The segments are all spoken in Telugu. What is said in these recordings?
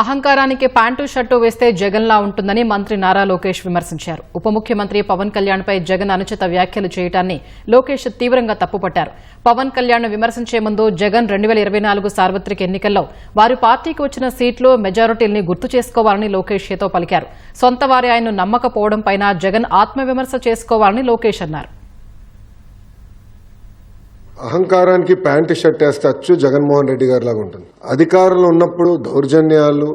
అహంకారానికి ప్యాంటు షర్టు వేస్తే జగన్లా ఉంటుందని మంత్రి నారా లోకేష్ విమర్శించారు. ఉప ముఖ్యమంత్రి పవన్ కళ్యాణ్పై జగన్ అనుచిత వ్యాఖ్యలు చేయడాన్ని లోకేష్ తీవ్రంగా తప్పుపట్టారు. పవన్ కళ్యాణ్ విమర్శించే ముందు జగన్ 2024 సార్వత్రిక ఎన్నికల్లో వారి పార్టీకి వచ్చిన సీట్లు మెజారిటీల్ని గుర్తు చేసుకోవాలని లోకేష్ హితో పలికారు. సొంత వారి ఆయన్ను నమ్మకపోవడంపై జగన్ ఆత్మవిమర్శ చేసుకోవాలని లోకేష్ అన్నారు. అహంకారానికి ప్యాంటు షర్ట్ వేస్తే అచ్చు జగన్మోహన్ రెడ్డి గారి లాగా ఉంటుంది. అధికారంలో ఉన్నప్పుడు దౌర్జన్యాలు,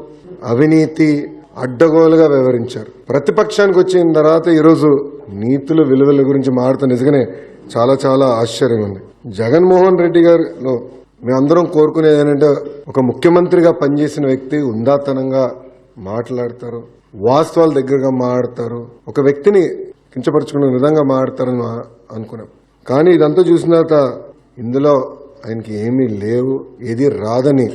అవినీతి అడ్డగోలుగా వ్యవహరించారు. ప్రతిపక్షానికి వచ్చిన తర్వాత ఈరోజు నీతులు, విలువల గురించి మాట్లాడుతూ నిజంగానే చాలా చాలా ఆశ్చర్యంగా ఉంది. జగన్మోహన్ రెడ్డి గారిలో మేమందరం కోరుకునేది ఏంటంటే ఒక ముఖ్యమంత్రిగా పనిచేసిన వ్యక్తి ఉందాతనంగా మాట్లాడతారు, వాస్తవాల దగ్గరగా మాట్లాడతారు, ఒక వ్యక్తిని కించపరుచుకునే విధంగా మాట్లాడతారని అనుకున్నాం. కానీ ఇదంతా చూసిన తర్వాత ఇందులో ఆయనకి ఏమీ లేవు, ఏది రాదని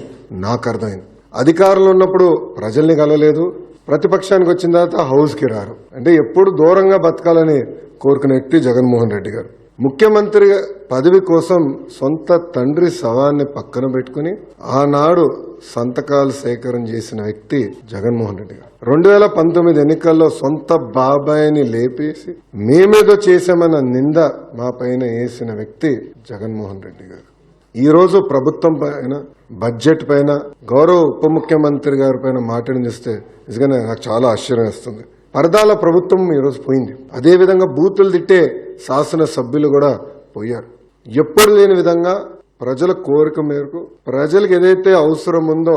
నాకు అర్థమైంది. అధికారంలో ఉన్నప్పుడు ప్రజల్ని కలవలేదు, ప్రతిపక్షానికి వచ్చిన తర్వాత హౌస్కి రారు. అంటే ఎప్పుడు దూరంగా బతకాలని కోరుకునే వ్యక్తి జగన్మోహన్ రెడ్డి గారు. ముఖ్యమంత్రి పదవి కోసం సొంత తండ్రి శవాన్ని పక్కన పెట్టుకుని ఆనాడు సంతకాలు సేకరణ చేసిన వ్యక్తి జగన్మోహన్ రెడ్డి గారు. 2019 ఎన్నికల్లో సొంత బాబాయిని లేపేసి మేమేదో చేశామన్న నింద మా పైన వేసిన వ్యక్తి జగన్మోహన్ రెడ్డి గారు. ఈ రోజు ప్రభుత్వం పైన, బడ్జెట్ పైన, గౌరవ ఉప ముఖ్యమంత్రి గారి పైన మాట్లాడిస్తే నిజంగానే నాకు చాలా ఆశ్చర్యం వేస్తుంది. పరదాల ప్రభుత్వం ఈరోజు పోయింది. అదేవిధంగా బూతులు తిట్టే శాసనసభ్యులు కూడా పోయారు. ఎప్పుడు లేని విధంగా ప్రజల కోరిక మేరకు ప్రజలకు ఏదైతే అవసరం ఉందో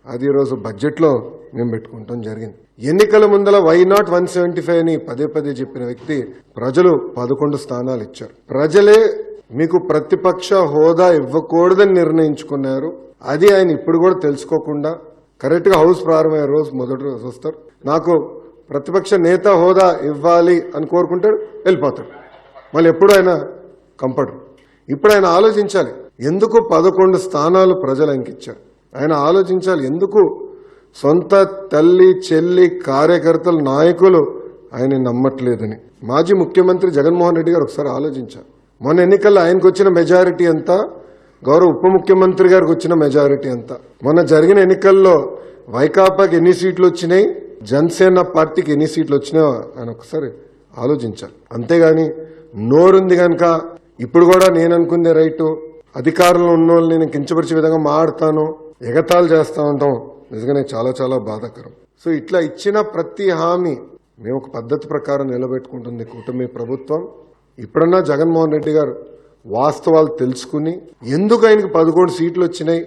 అది ఈరోజు బడ్జెట్లో మేము పెట్టుకుంటాం జరిగింది. ఎన్నికల ముందల వై నాట్ 175 అని పదే పదే చెప్పిన వ్యక్తి ప్రజలు 11 స్థానాలు ఇచ్చారు. ప్రజలే మీకు ప్రతిపక్ష హోదా ఇవ్వకూడదని నిర్ణయించుకున్నారు. అది ఆయన ఇప్పుడు కూడా తెలుసుకోకుండా కరెక్ట్ గా హౌస్ ప్రారంభమయ్యే రోజు మొదటి రోజు వస్తారు, నాకు ప్రతిపక్ష నేత హోదా ఇవ్వాలి అని కోరుకుంటాడు, వెళ్ళిపోతాడు. మళ్ళీ ఎప్పుడు ఆయన కంపడరు. ఇప్పుడు ఆయన ఆలోచించాలి, ఎందుకు 11 స్థానాలు ప్రజలు ఆయనకి ఇచ్చారు. ఆయన ఆలోచించాలి, ఎందుకు సొంత తల్లి, చెల్లి, కార్యకర్తలు, నాయకులు ఆయన నమ్మట్లేదని. మాజీ ముఖ్యమంత్రి జగన్మోహన్ రెడ్డి గారు ఒకసారి ఆలోచించారు. మొన్న ఎన్నికల్లో ఆయనకు వచ్చిన మెజారిటీ ఎంత, గౌరవ ఉప ముఖ్యమంత్రి గారికి వచ్చిన మెజారిటీ ఎంత, మొన్న జరిగిన ఎన్నికల్లో వైకాపాకి ఎన్ని సీట్లు వచ్చినాయి, జనసేన పార్టీకి ఎన్ని సీట్లు వచ్చినాయో ఆయన ఒకసారి ఆలోచించాలి. అంతేగాని నోరుంది కనుక ఇప్పుడు కూడా నేను అనుకుందే రైటు, అధికారంలో ఉన్న వాళ్ళు నేను కించపరిచే విధంగా మాడతాను, ఎగతాళి చేస్తా ఉంటాం, నిజంగానే చాలా చాలా బాధాకరం. సో ఇట్లా ఇచ్చిన ప్రతి హామీ మేము ఒక పద్ధతి ప్రకారం నిలబెట్టుకుంటుంది కూటమి ప్రభుత్వం. ఇప్పుడన్నా జగన్మోహన్ రెడ్డి గారు వాస్తవాలు తెలుసుకుని ఎందుకు ఆయనకు 11 సీట్లు వచ్చినాయి,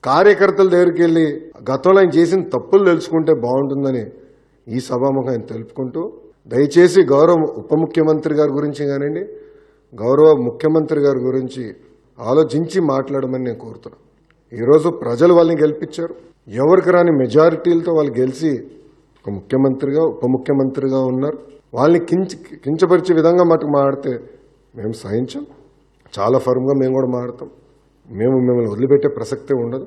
కార్యకర్తల దగ్గరికి వెళ్ళి గతంలో ఆయన చేసిన తప్పులు తెలుసుకుంటే బాగుంటుందని ఈ సభాముఖం ఆయన తెలుపుకుంటూ, దయచేసి గౌరవ ఉప ముఖ్యమంత్రి గారి గురించి కానివ్వండి, గౌరవ ముఖ్యమంత్రి గారి గురించి ఆలోచించి మాట్లాడమని నేను కోరుతున్నాను. ఈరోజు ప్రజలు వాళ్ళని గెలిపించారు. ఎవరికి రాని మెజారిటీలతో వాళ్ళు గెలిచి ఒక ముఖ్యమంత్రిగా, ఉప ముఖ్యమంత్రిగా ఉన్నారు. వాళ్ళని కించపరిచే విధంగా మటుకు మాట్లాడితే మేము సహించాం. చాలా ఫర్మ్గా మేము కూడా మాట్లాడతాం. మిమ్మల్ని వదిలిపెట్టే ప్రసక్తే ఉండదు.